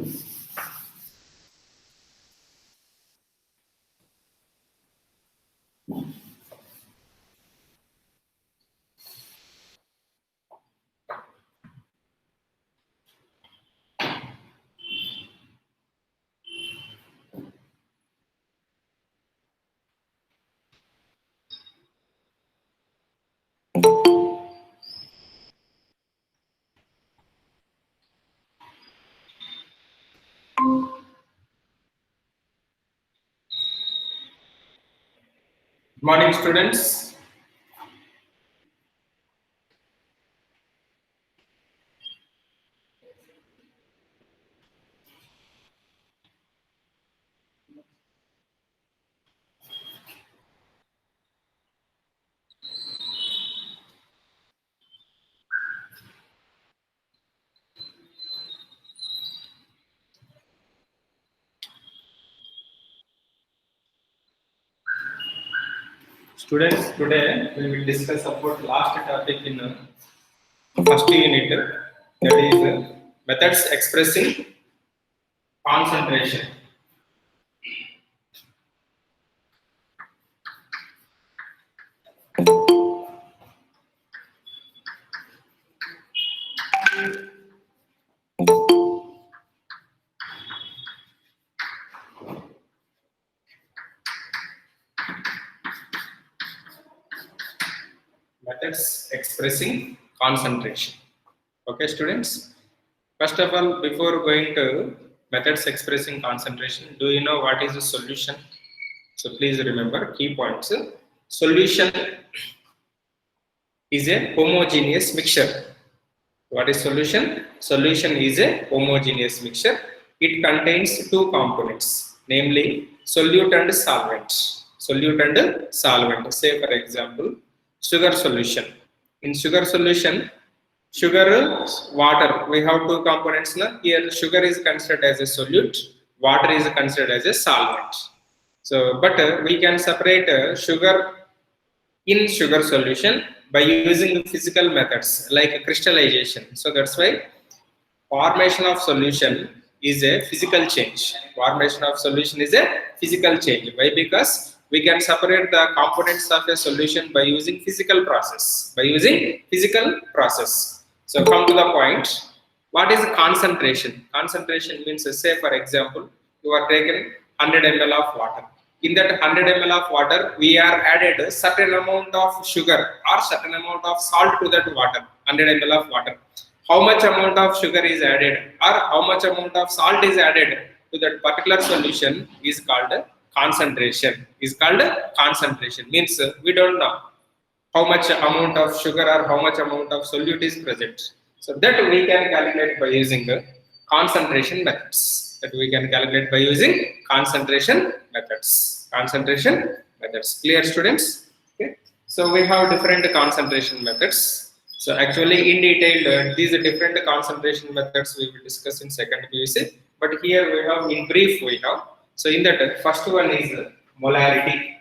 Good morning, students. Students, today we will discuss about last topic in first unit, that is methods expressing concentration. Methods expressing concentration. Okay, students. First of all, before going to methods expressing concentration, do you know what is a solution? So please remember key points. Solution is a homogeneous mixture. What is solution? Solution is a homogeneous mixture. It contains two components, namely solute and solvent. Solute and solvent. Say for example, sugar solution. In sugar solution, sugar, water. We have two components. Na? Here, sugar is considered as a solute. Water is considered as a solvent. So, but we can separate sugar in sugar solution by using physical methods like crystallization. So that's why formation of solution is a physical change. Formation of solution is a physical change. Why? Because we can separate the components of a solution by using physical process. By using physical process. So come to the point. What is concentration? Concentration means, say for example, you are taking 100 ml of water. In that 100 ml of water, we are added a certain amount of sugar or certain amount of salt to that water, 100 ml of water. How much amount of sugar is added or how much amount of salt is added to that particular solution is called concentration. Is called concentration. Means we don't know how much amount of sugar or how much amount of solute is present. So that we can calculate by using concentration methods. That we can calculate by using concentration methods. Concentration methods. Clear, students? Okay. So we have different concentration methods. So actually in detail, these are different concentration methods we will discuss in second PUC. But here we have in brief we have. So in that first one is molarity.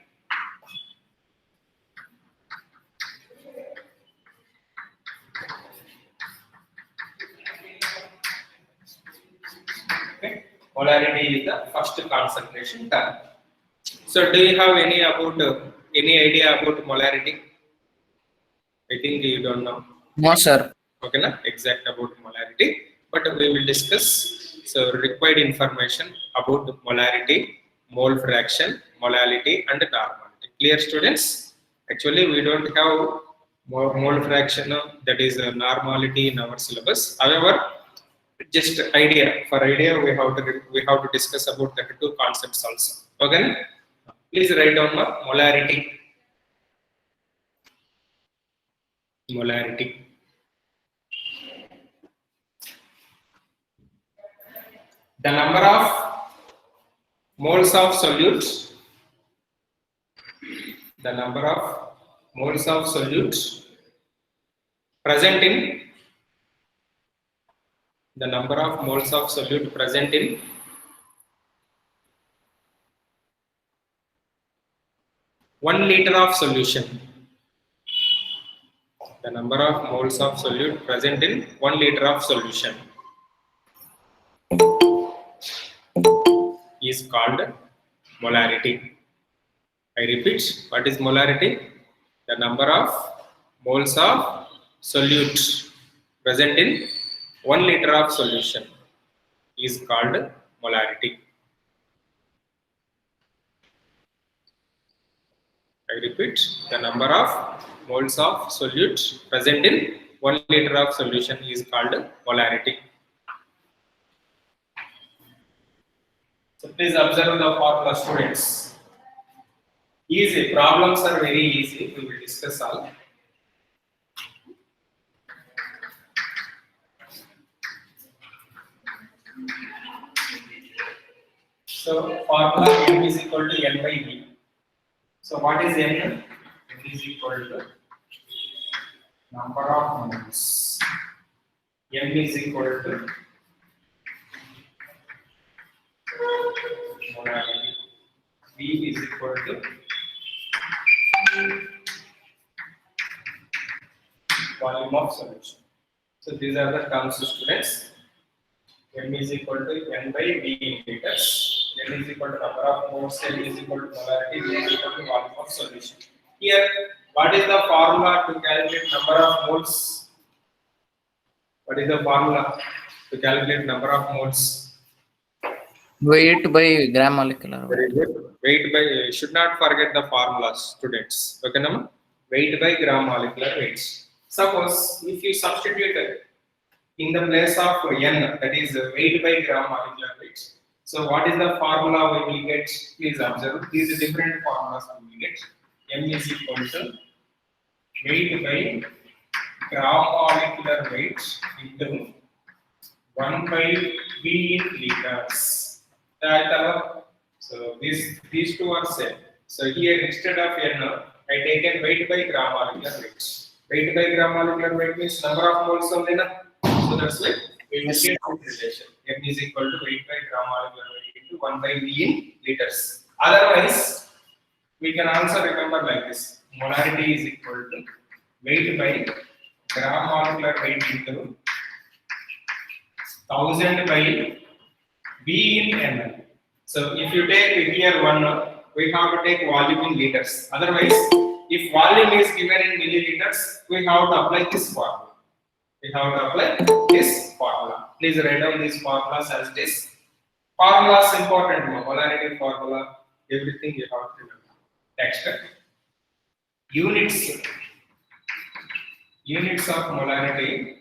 Okay. Molarity is the first concentration term. So do you have any idea about molarity? I think you don't know. No, sir. Okay, na? Exact about molarity, but we will discuss so required information about molarity, mole fraction, molality, and normality. Clear, students? Actually, we don't have mole fraction, that is normality in our syllabus. However, just idea for idea we have to discuss about the two concepts also. Okay, please write down molarity. Molarity. The number of moles of solute. The number of moles of solute present in. The number of moles of solute present in 1 liter of solution. The number of moles of solute present in 1 liter of solution. is called molarity. I repeat, what is molarity? The number of moles of solute present in 1 liter of solution is called molarity. I repeat, the number of moles of solute present in 1 liter of solution is called molarity. So please observe the formula, students. Easy, problems are very easy. We will discuss all. So formula M is equal to N by V. So what is N? N is equal to number of moles. M is equal to molarity. V is equal to volume of solution. So these are the terms, students. M is equal to N by V in liters. N is equal to number of moles. N is equal to molarity. V is equal to volume of solution. Here, what is the formula to calculate number of moles? What is the formula to calculate number of moles? Weight by gram molecular weight. Very good. Weight by, should not forget the formulas, students. Okay, no? Weight by gram molecular weights. Suppose if you substitute in the place of N, that is weight by gram molecular weights. So what is the formula we will get? Please observe. These are different formulas we will get. M is equal to weight by gram molecular weight into 1 by V in liters. So these two are same. So here instead of N, I taken weight by gram molecular weight. Weight by gram molecular weight means number of moles only. So that's why we will get this relation. M is equal to weight by gram molecular weight into 1 by V in liters. Otherwise, we can also remember like this. Molarity is equal to weight by gram molecular weight into 1000 by V in ml. So if you take here 1, we have to take volume in liters. Otherwise, if volume is given in milliliters, we have to apply this formula. We have to apply this formula. Please write down these formulas as this. Formulas important. Molarity formula, everything you have to remember. Next, units of molarity,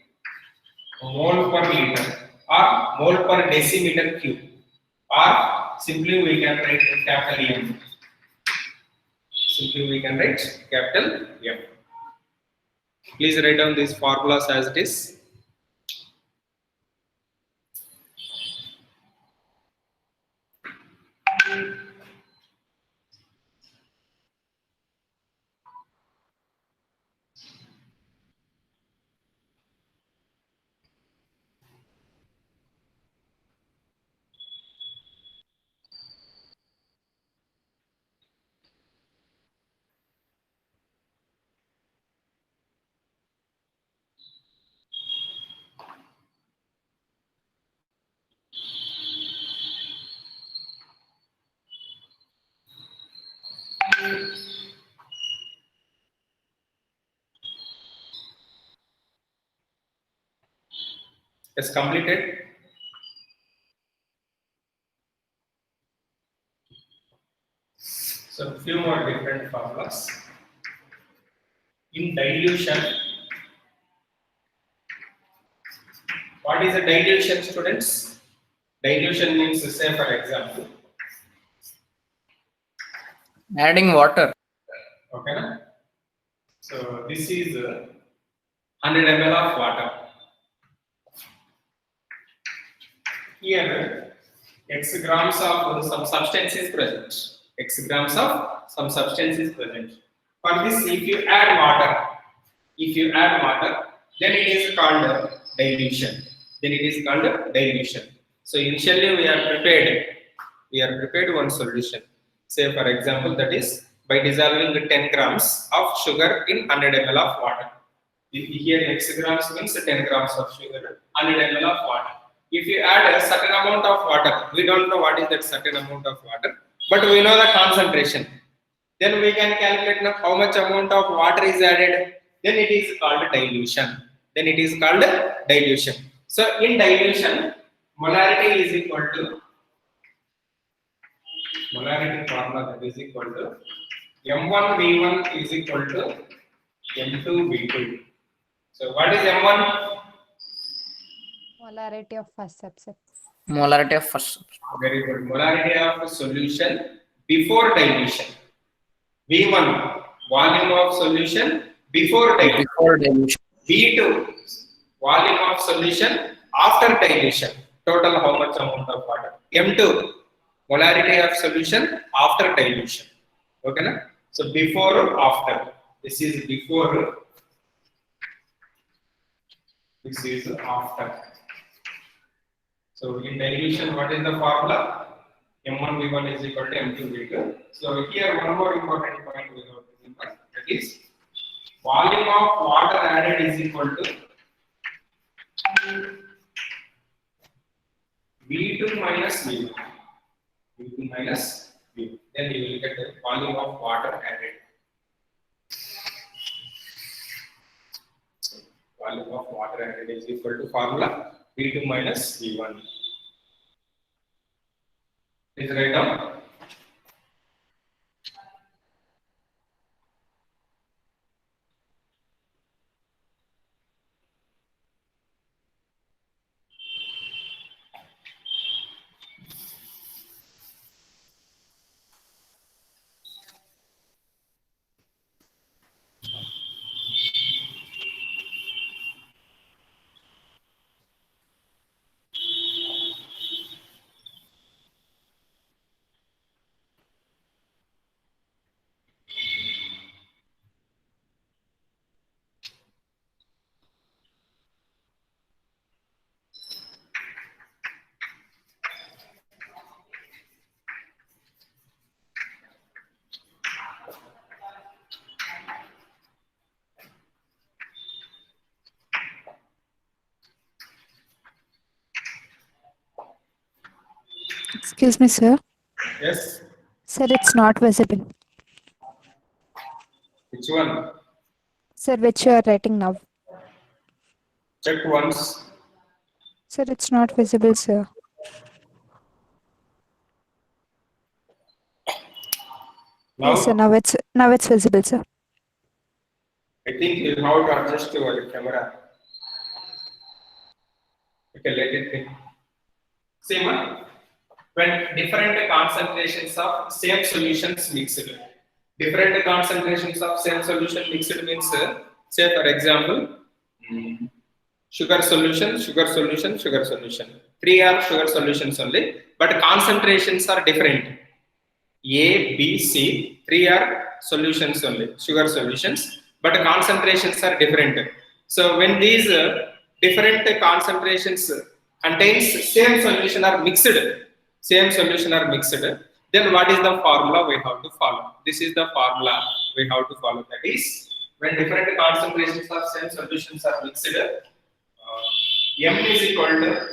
mole per liter or mole per decimeter cube, or simply we can write capital M. Simply we can write capital M. Please write down these formulas as it is. It's completed. So few more different formulas. In dilution, what is a dilution, students? Dilution means, say for example, Adding water. okay, na? So this is 100 ml of water. Here, x grams of some substance is present. X grams of some substance is present. For this, if you add water, then it is called dilution. So initially we are prepared one solution. Say for example, that is by dissolving 10 grams of sugar in 100 ml of water. Here x grams means 10 grams of sugar, 100 ml of water. if you add a certain amount of water, we don't know what is that certain amount of water, but we know the concentration. Then we can calculate now how much amount of water is added. Then it is called dilution. Then it is called dilution. So in dilution, molarity is equal to molarity formula, that is equal to m1 v1 is equal to m2 v2. So what is m1? Molarity of first subset. Molarity of first. Very good. Molarity of solution before dilution. V1, volume of solution before dilution. Before dilution. V2, volume of solution after dilution. Total how much amount of water. M2, molarity of solution after dilution. Okay na? So before or after. This is before. This is after. So in dilution, what is the formula? M1 V1 is equal to M2 V2. So here one more important point we have to remember, that is volume of water added is equal to V2 minus V1. V2 minus V1. Then you will get the volume of water added. So volume of water added is equal to formula V2 minus V1. Please write down. Excuse me, sir. Yes. Sir, it's not visible. Which one? Sir, which you are writing now? Check once. Sir, it's not visible, sir. Now Yes, sir. Now it's visible, sir. I think you have to adjust your camera. Okay, let it think. Same one. When different concentrations of same solutions mixed. Different concentrations of same solution mixed means, say for example, sugar solution, sugar solution, sugar solution. Three are sugar solutions only, but concentrations are different. A, B, C, three are solutions only, sugar solutions, but concentrations are different. So when these different concentrations contains same solution are mixed, then what is the formula we have to follow? This is the formula we have to follow. That is, when different concentrations of same solutions are mixed, M is equal to,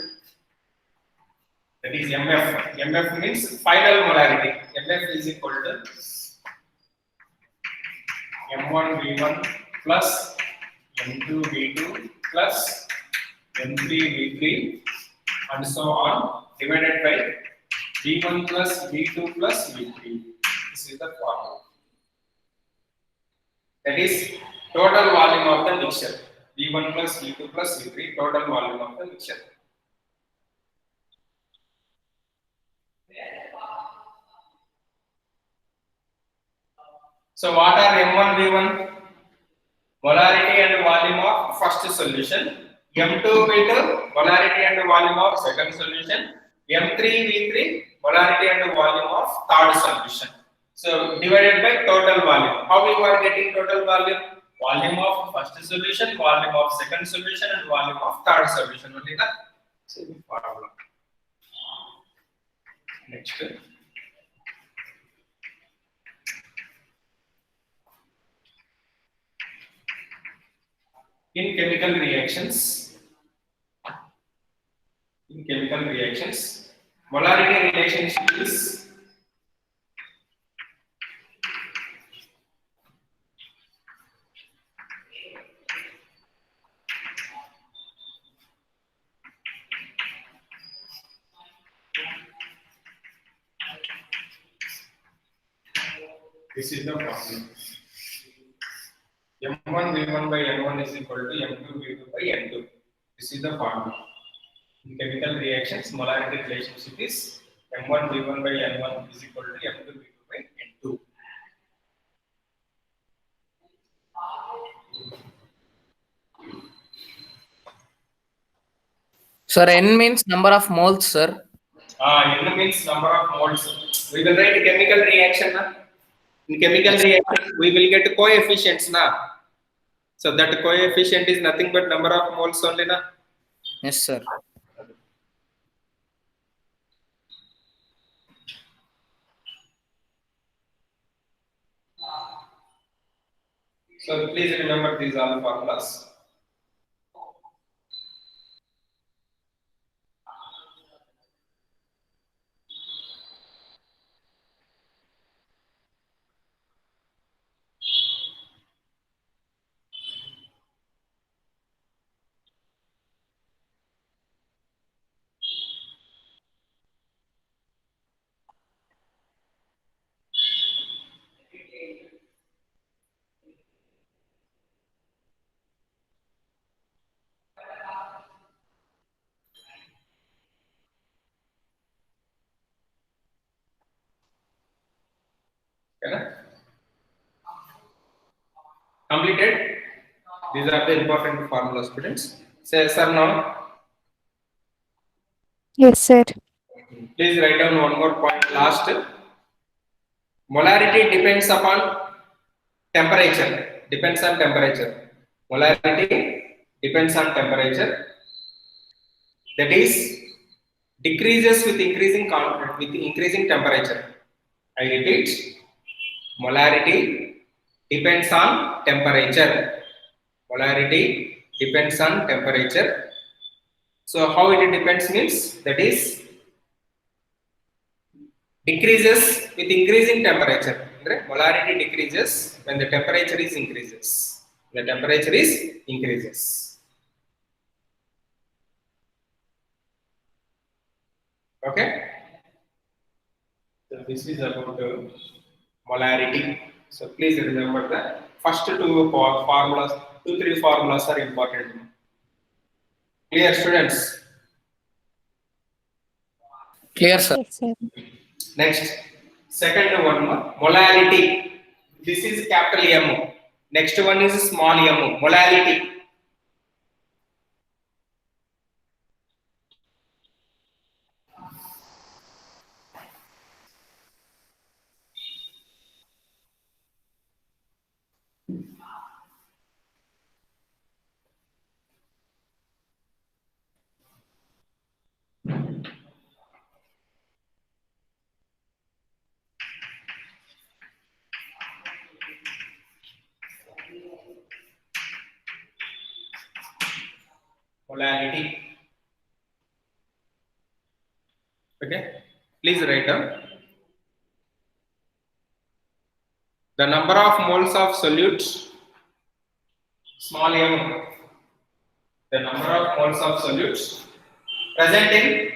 that is MF. MF means final molarity. MF is equal to M1 V1 plus M2 V2 plus M3 V3 and so on, divided by V1 plus V2 plus V3. This is the formula. That is total volume of the mixture. V1 plus V2 plus V3, total volume of the mixture. So what are M1 V1? Molarity and volume of first solution. M2 V2, molarity and volume of second solution. M3 V3, molarity and volume of third solution. So divided by total volume. How we are getting total volume? Volume of first solution, volume of second solution, and volume of third solution. Only the same formula. Next. In chemical reactions, chemical reactions. Molarity relationship is this is the formula. M1 V1 by N1 is equal to M2 V2 by N2. This is the formula. In chemical reactions, molarity relationship is M1 V1 by N1 is equal to M2 V2 by N2. Sir, N means number of moles, sir. N means number of moles. We will write chemical reaction. Na? In chemical reaction, we will get coefficients. Na? So that coefficient is nothing but number of moles only. Na? Yes, sir. So please remember these all formulas. Okay, completed. These are the important formulas, students. Say yes or no. Yes, sir. Please write down one more point last. Molarity depends upon temperature. Depends on temperature. Molarity depends on temperature. That is decreases with increasing temperature. I repeat, molarity depends on temperature. Molarity depends on temperature. So how it depends means that is decreases with increasing temperature. Right? Molarity decreases when the temperature is increases. The temperature is increases. Okay. So this is about molarity. So please remember the first two formulas, 2-3 formulas are important. Clear, students? Clear, sir. Yes, sir. Next, second one, molality. This is capital M. Next one is small m, molality. Molality. Okay, please write down the number of moles of solute, small m, the number of moles of solute present in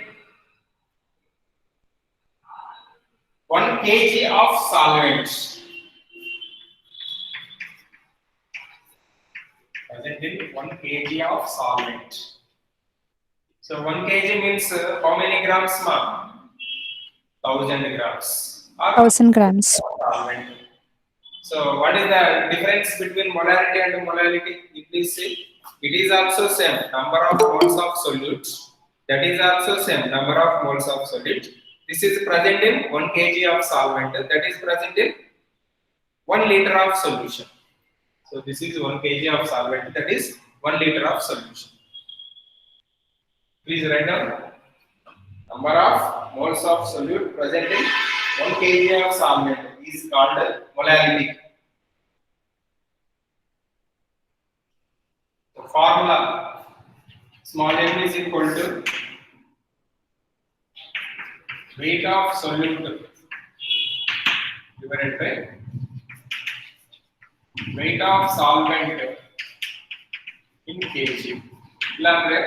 1 kg of solvent. Present in 1 kg of solvent. So 1 kg means how many grams, ma? 1000 grams. Or 1000 grams. solvent. So what is the difference between molarity and molality? You please see. It is also same number of moles of solute. That is also same number of moles of solute. This is present in 1 kg of solvent. That is present in 1 liter of solution. So this is 1 kg of solvent. That is 1 liter of solution. Please write down number of moles of solute present in 1 kg of solvent is called molality. The formula small m is equal to weight of solute divided by weight of solvent in kg. ಇಲ್ಲ ಅಂದ್ರೆ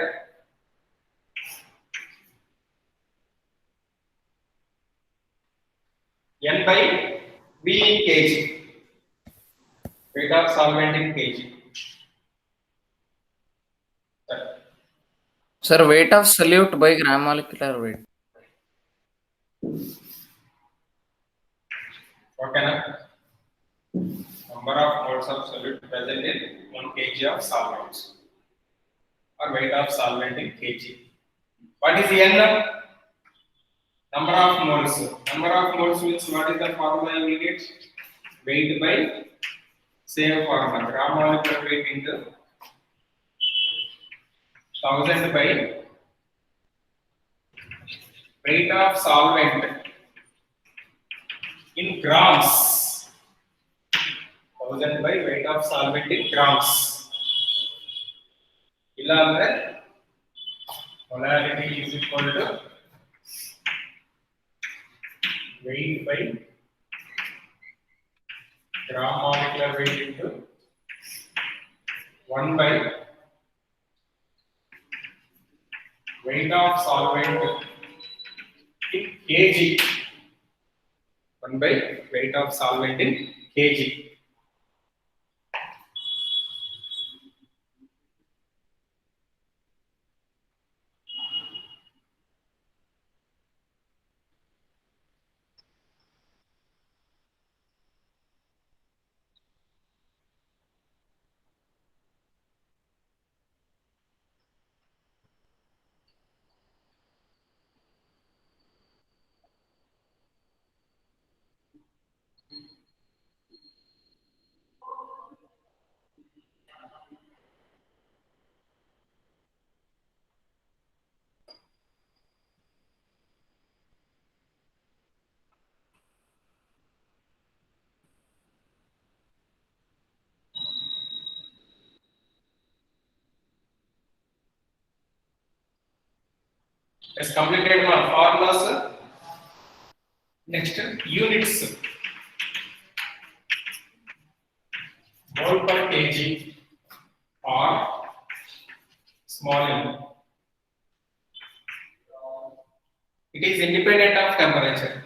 n by v in kg. Weight of solvent in kg. Sir, weight of solute by gram molecular weight. Okay, na? Number of moles of solute present in 1 kg of solvent or weight of solvent in kg. What is n? Number of moles. Number of moles means what is the formula you will get? Weight by same formula. Gram molecular weight into 1000 by weight of solvent in grams. 1000 by weight of solvent in grams. ಇಲ್ಲ ಅಂದ್ರೆ molarity is equal to weight by gram molecular weight into 1 by weight of solvent in kg. 1 by weight of solvent in kg. Has completed my formulas. Next, units. Mole per kg or small m. It is independent of temperature.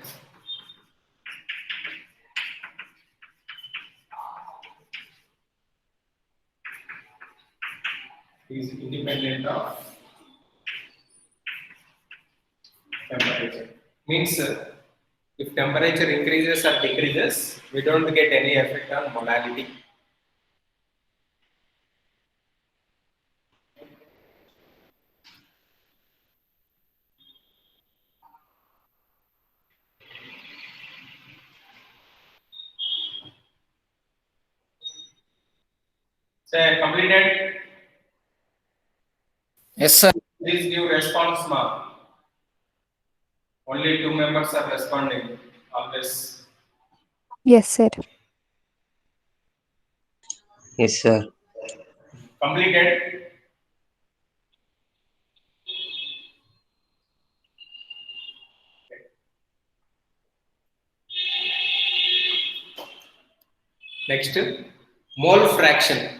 It is independent of temperature. Means if temperature increases or decreases, we don't get any effect on molality. Say completed. Yes, sir. Please give response mark. Only 2 members are responding. Always. Yes, sir. Yes, sir. Completed. Next, mole fraction.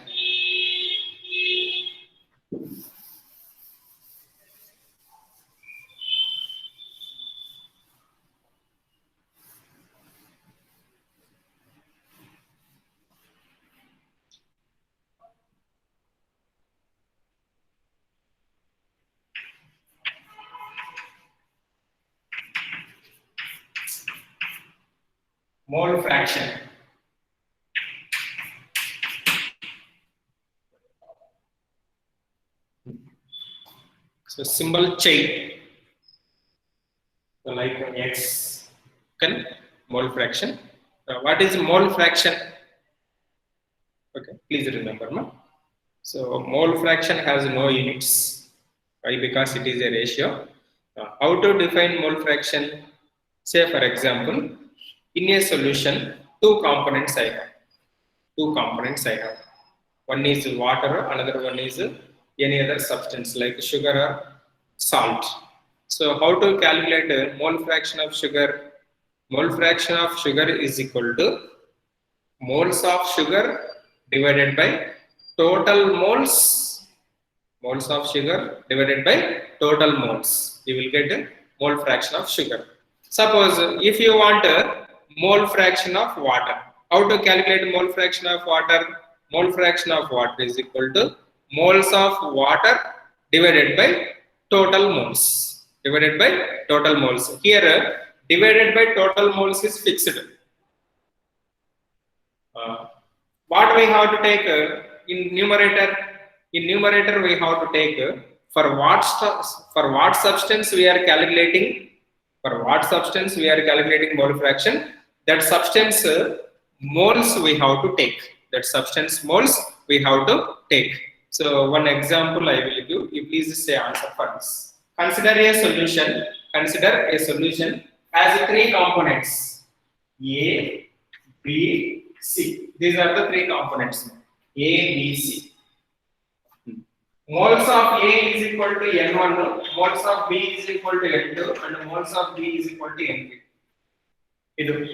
Mole fraction. So symbol chain. So like X, can mole fraction. What is mole fraction? Okay, please remember, no? So mole fraction has no units. Why? Because it is a ratio. How to define mole fraction? Say for example, in a solution, two components I have. One is water, another one is any other substance like sugar or salt. So how to calculate mole fraction of sugar? Mole fraction of sugar is equal to moles of sugar divided by total moles. Moles of sugar divided by total moles. You will get a mole fraction of sugar. Suppose if you want a mole fraction of water, how to calculate mole fraction of water? Mole fraction of water is equal to moles of water divided by total moles. Divided by total moles. Here, divided by total moles is fixed. What we have to take in numerator? In numerator, we have to take for what substance we are calculating. For what substance we are calculating mole fraction? That substance moles we have to take. That substance moles we have to take. So one example I will give. You please say answer for this. Consider a solution. Consider a solution has three components: A, B, C. These are the three components: A, B, C. Moles of A is equal to N1, moles of B is equal to N2, and moles of B is equal to N3. Idu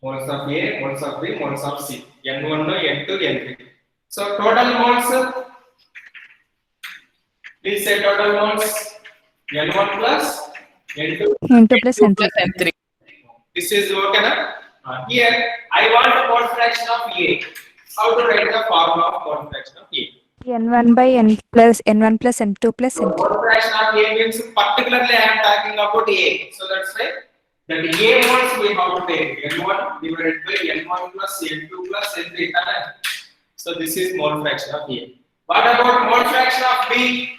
moles of A, moles of B, moles of C. N1, N2, N3. So total moles, please say total moles: N1 plus N2. N2 plus N3. N3. This is okay na? Here I want the mole fraction of A. How to write the formula of mole fraction of A? N1 by N plus N1 plus N2 plus So N3. mole fraction of A means particularly I am talking about A. So that's why that A moles we have to take N1 divided by N1 plus N2 plus N3. So this is mole fraction of A. What about mole fraction of B?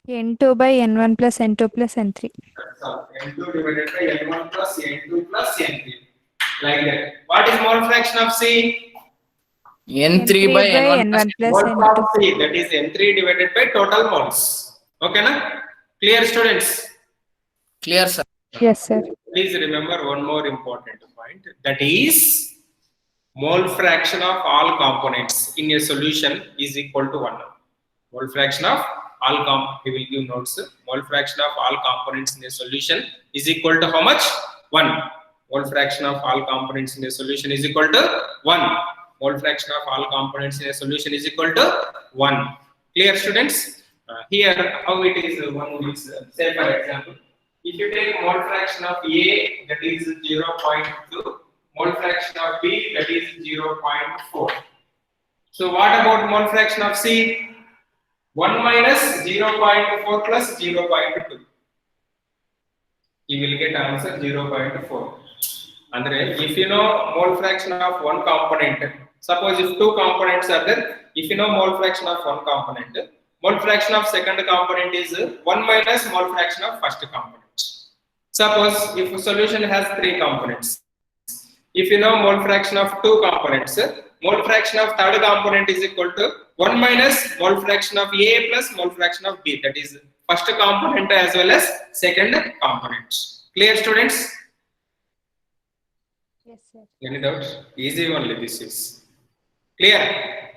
N2 by N1 plus N2 plus N3. So N2 divided by N1 plus N2 plus N3. Like that. What is mole fraction of C? N3 by N1 N1 plus Moles N2. of C, that is N3 divided by total moles. Okay na? Clear, students? Clear, sir. Yes, sir. Please remember one more important point, that is mole fraction of all components in a solution is equal to 1. Mole fraction of all we will give notes. Mole fraction of all components in a solution is equal to how much? 1. Mole fraction of all components in a solution is equal to 1. Mole fraction of all components in a solution is equal to 1. Clear, students? Here how it is 1 means, say for example, if you take mole fraction of A, that is 0.2, mole fraction of B, that is 0.4. So what about mole fraction of C? 1 minus 0.4 plus 0.2. You will get answer 0.4. And if you know mole fraction of one component, suppose if two components are there, if you know mole fraction of one component, mole fraction of second component is 1 minus mole fraction of first component. Suppose if a solution has three components, if you know mole fraction of two components, mole fraction of third component is equal to 1 minus mole fraction of A plus mole fraction of B, that is first component as well as second component. Clear, students? Yes, sir. Any doubts? Easy only this is. Clear?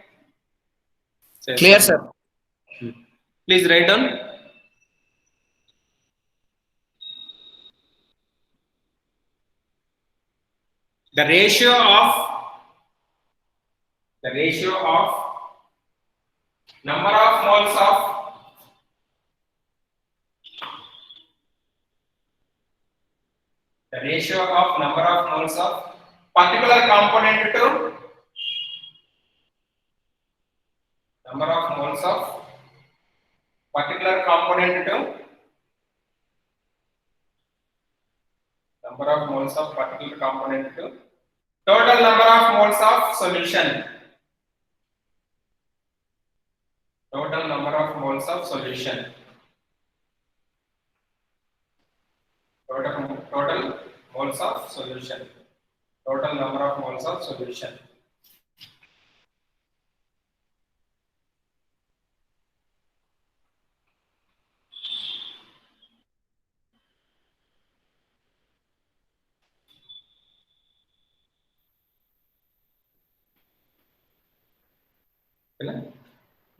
Clear, sir. Please write down. The ratio of number of moles of particular component to number of moles of particular component to number of moles of particular component to total number of moles of solution. Total number of moles of solution. Total moles of solution. Total number of moles of solution.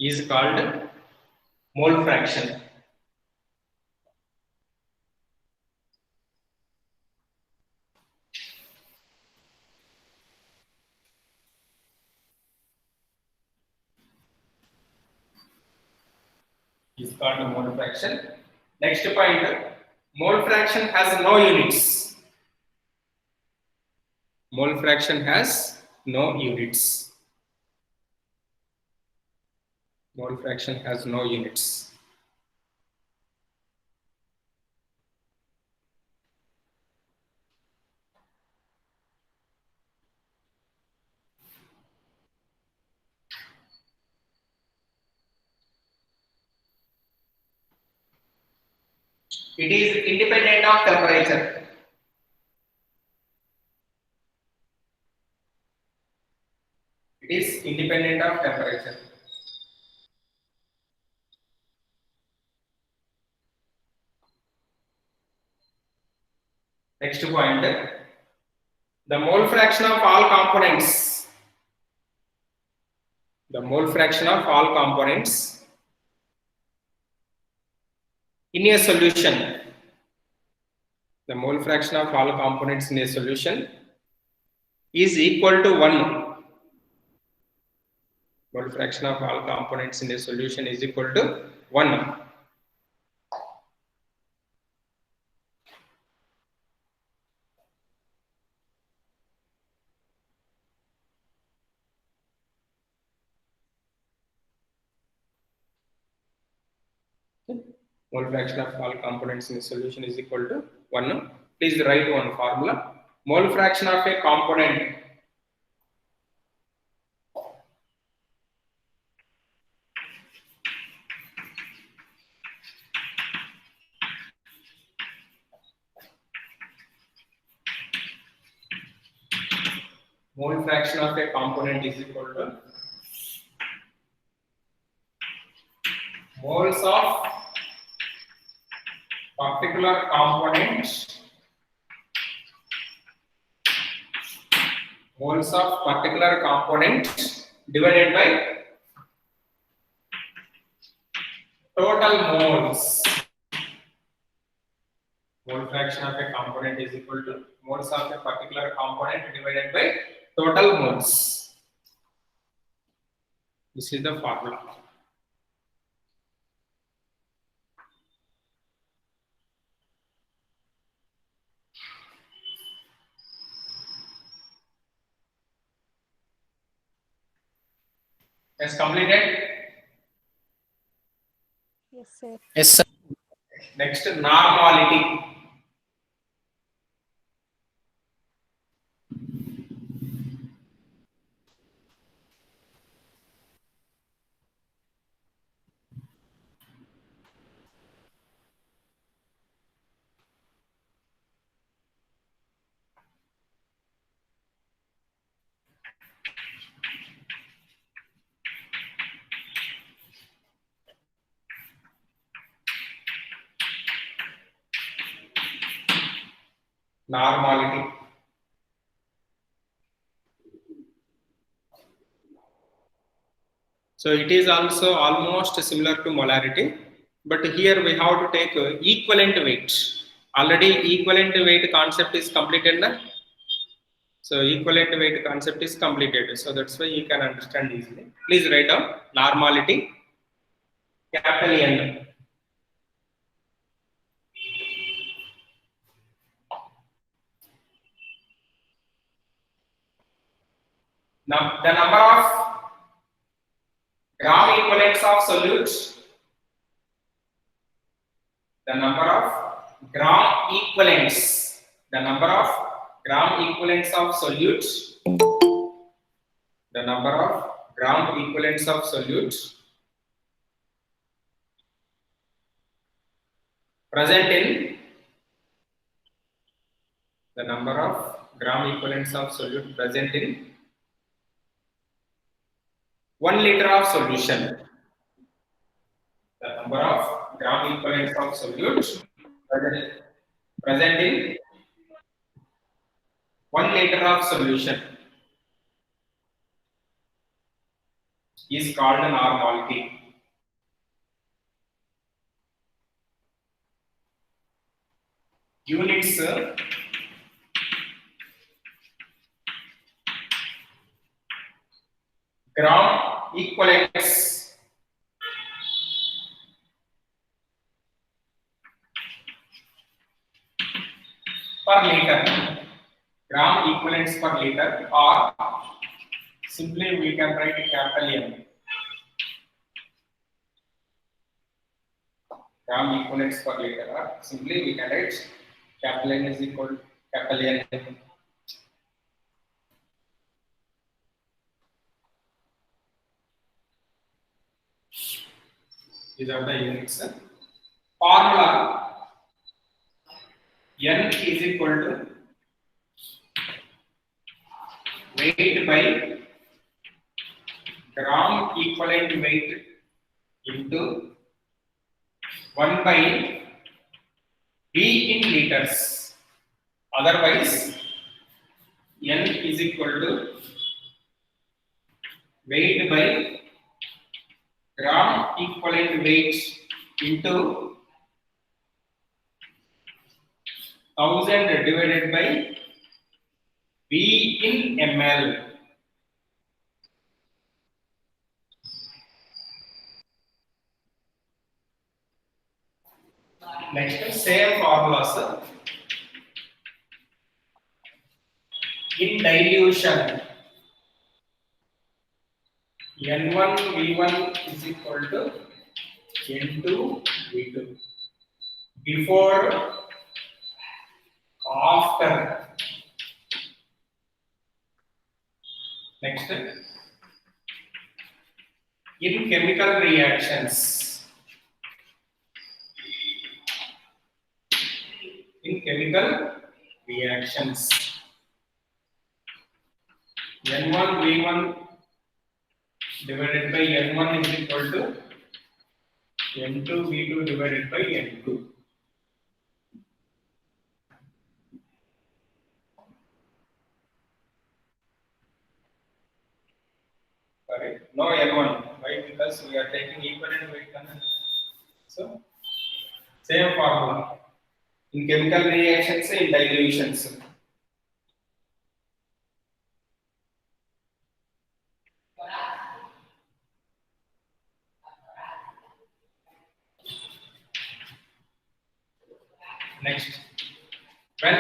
Is called mole fraction. is called mole fraction. Next point, mole fraction has no units. Mole fraction has no units. Mole fraction has no units. It is independent of temperature. It is independent of temperature. Next point, the mole fraction of all components. The mole fraction of all components in a solution. The mole fraction of all components in a solution is equal to 1. Mole fraction of all components in a solution is equal to 1. Mole fraction of all components in a solution is equal to 1. Please write one formula. Mole fraction of a component mole fraction of a component is equal to moles of particular component, moles of particular component divided by total moles. Mole fraction of a component is equal to moles of a particular component divided by total moles. This is the formula. Has completed? Yes, sir. Yes, sir. Next, normality. Normality. So it is also almost similar to molarity, but here we have to take equivalent weight. Already equivalent weight concept is completed now. So equivalent weight concept is completed. So that's why you can understand easily. Please write down normality, capital N. Now the number of gram equivalents of solute. The number of gram equivalents. The number of gram equivalents of solute. The number of gram equivalents of solute present in the number of gram equivalents of solute present in 1 liter of solution. The number of gram equivalents of solute present in 1 liter of solution is called normality. Units gram equivalents per liter, gram equivalents per liter, or simply we can write capital M. Gram equivalents per liter, or simply we can write capital N is equal to capital N. These are the units. Formula N is equal to weight by gram equivalent weight into 1 by V in liters. Otherwise, N is equal to weight by gram equivalent weight into 1000 divided by V in ml. Next, same formulas in dilution. N1 V1 is equal to N2 V2. Before, after. Next, in chemical reactions. In chemical reactions, N1 V1 divided by N1 is equal to N2 V2 divided by N2. Sorry, no N1. Why? Because we are taking equivalent weight. So, same formula. In chemical reactions, in dilutions. Next, when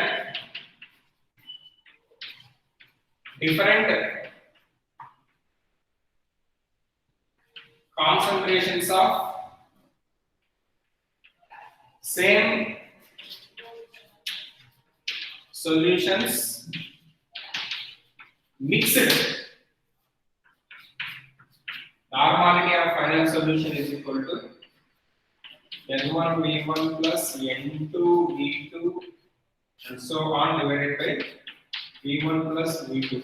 different concentrations of same solutions mixed, normality of final solution is equal to N1 V1 plus N2 V2 and so on divided by V1 plus V2.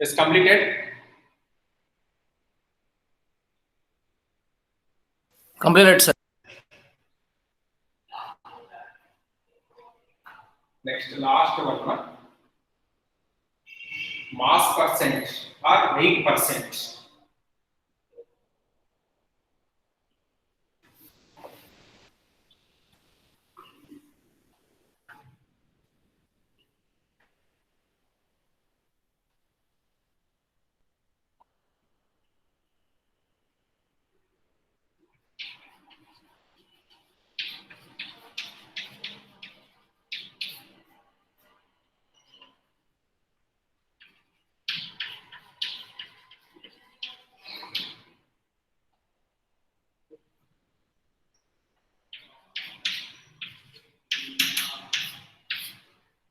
Is completed. Completed, sir. Next, last one, mass percent or weight percent.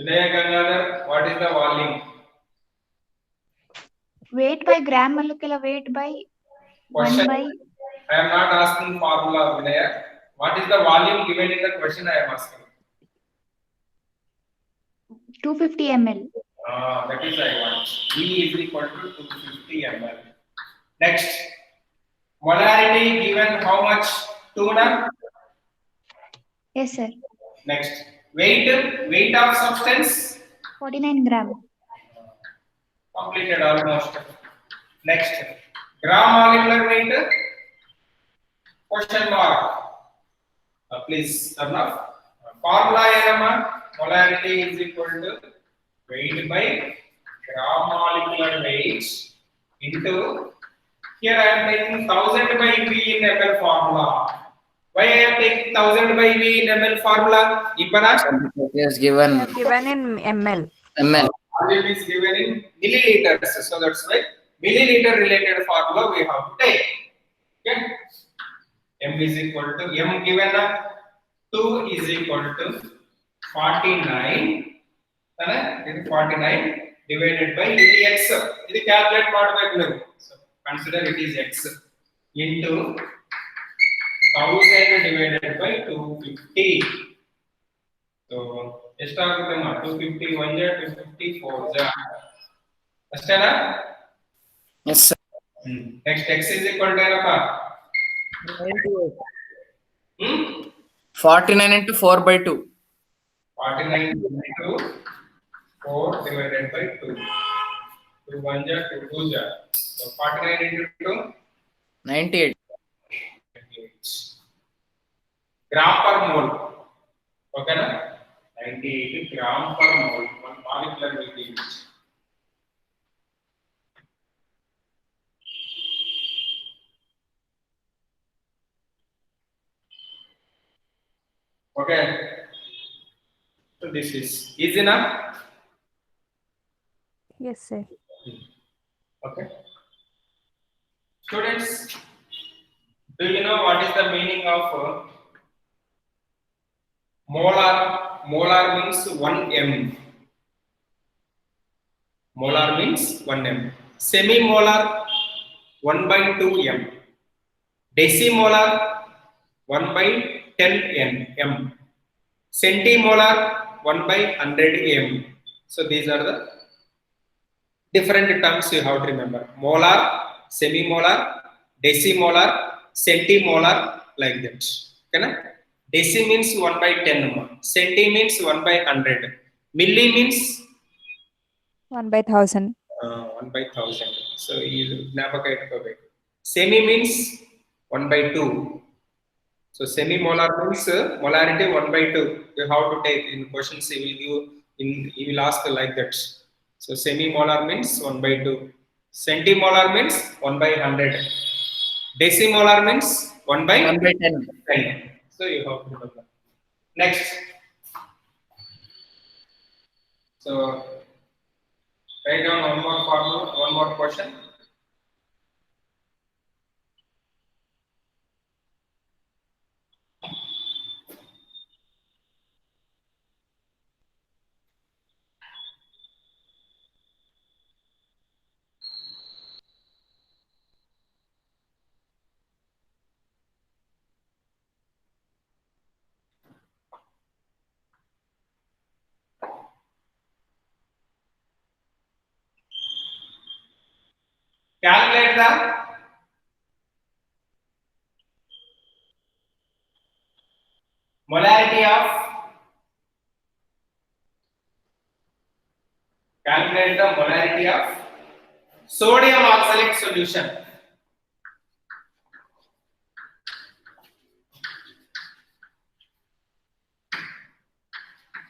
Vinaya Gangadhar, what is the volume? Weight by gram molecular weight by 1 Question. by I am not asking formula, Vinaya. What is the volume given in the question I am asking? 250 ml. That is I want. V is equal to 250 ml. Next. Molarity given how much? 2 na? Yes, sir. Next. Weight of substance? 49 gram. Completed almost. Next. Gram molecular weight? Question mark. Please turn off. Formula ಏನಮ್ಮ? Molarity is equal to weight by gram molecular weight into, here I am taking 1000 by V in ml formula. Why I am taking 1000 by V in ml formula? Iparat? Yes, given Given in ml. ml. Volume is given in milliliters, so that's why milliliter related formula we have to take. Okay? M is equal to M given up 2 is equal to 49. This 49 divided by x. This calculate ಮಾಡಬೇಕು. So consider it is x into 1000 divided by 250. So ಎಷ್ಟಾಗುತ್ತೆ ಮಾ 250 1 250 4 ಅಷ್ಟೇನಾ? Yes, sir. Next x is equal to ಏನಪ್ಪ? 49 into 4 by 2. 49 into 4 divided by 2. 2 1 2 2 ja. So 49 into 2 98. gram per mole. Okay na? 98 gram per mole. One molecular weight unit. Okay. So this is easy enough. Yes, sir. Okay. Students, do you know what is the meaning of molar? Molar means 1 m. Molar means 1 m. Semimolar 1 by 2 m. Decimolar 1 by 10 m. Centimolar 1 by 100 m. So these are the different terms you have to remember. Molar, semimolar, decimolar, centimolar, like that. Okay, na? Deci means 1 by 10, centi means 1 by 100, milli means 1 by 1000. 1 by 1000. So you ಜ್ಞಾಪಕ ಇಟ್ಕೋಬೇಕು. Semi means 1 by 2. So semimolar means molarity 1 by 2. You have to take in questions. He will ask like that. So semimolar means 1 by 2. Centimolar means 1 by 100. Decimolar means 1 by 1 by 10. 10. So you have to remember. Next. So write down one more formula, one more question. Calculate the molarity of sodium oxalate solution.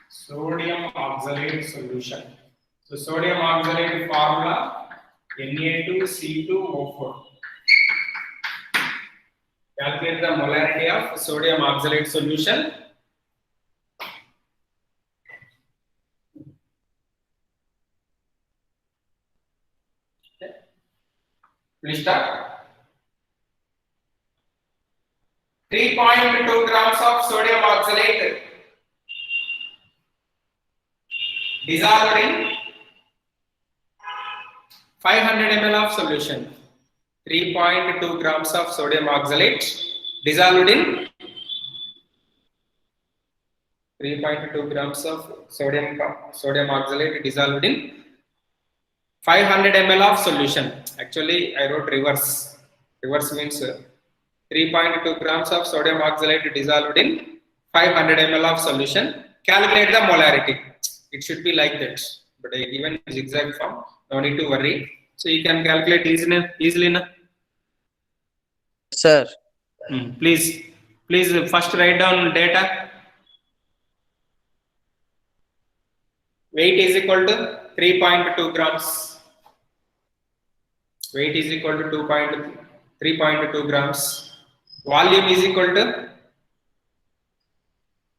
Sodium oxalate solution. So sodium oxalate formula Na2C2O4. Calculate the molarity of sodium oxalate solution. Please start. 3.2 grams of sodium oxalate dissolved in 500 ml of solution. 3.2 grams of sodium oxalate dissolved in 3.2 grams of sodium oxalate dissolved in 500 ml of solution. Actually, I wrote reverse. Reverse means 3.2 grams of sodium oxalate dissolved in 500 ml of solution. Calculate the molarity. It should be like that, but I given zigzag form. No need to worry. So you can calculate easily. Na? Sir. Please first write down data. Weight is equal to 3.2 grams. Weight is equal to 3.2 grams. Volume is equal to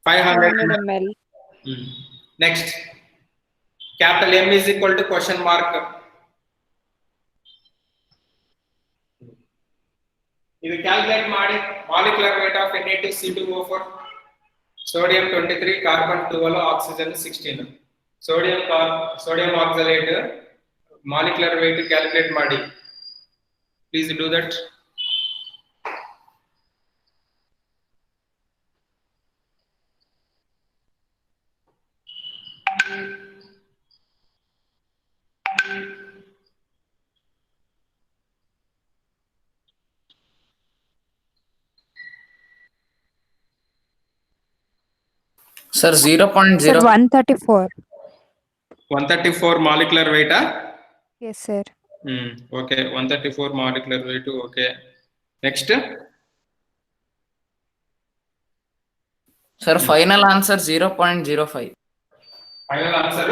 500 ml. Next, capital M is equal to question mark. This calculate molecular weight of Na2C2O4. Sodium 23, carbon 12, oxygen 16. Sodium oxalate molecular weight calculate ಮಾಡಿ. Please do that. Sir, 0.0. Sir, 134. 134 molecular weight. Yes, sir. Okay, 134 molecular weight. Okay. Next. Sir, final answer 0.05. Final answer.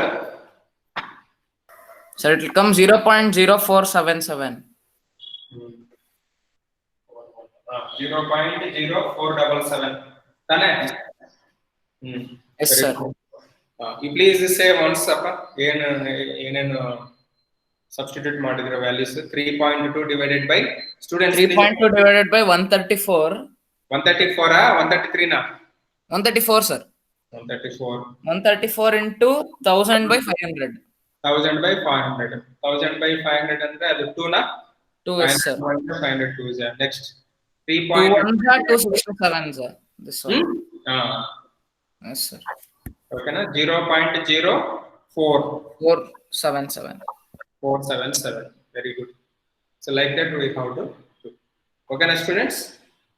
Sir, it will come 0.0477. 0.0477. Done. Yes, sir. You please say once substitute values 3.2 divided by students 3.2 divided by 134. 134 133 na 134, sir. 134 134 into 1000 by 500. 1000 by 500. 1000 by 500 andre adu 2 na 2, yes, sir. 502 is next 2 3.2 267, sir. This one. Yes, sir. Okay na 0.04 477. 477. Very good. So like that we have to do. Okay na students.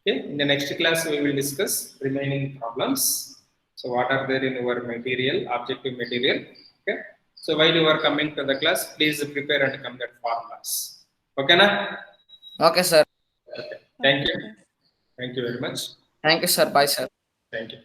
Okay, in the next class we will discuss remaining problems. So what are there in your material, objective material. Okay. So while you are coming to the class, please prepare and come that formulas. Okay na? Okay, sir. Okay. Thank you. Thank you very much. Thank you, sir. Bye, sir. Thank you.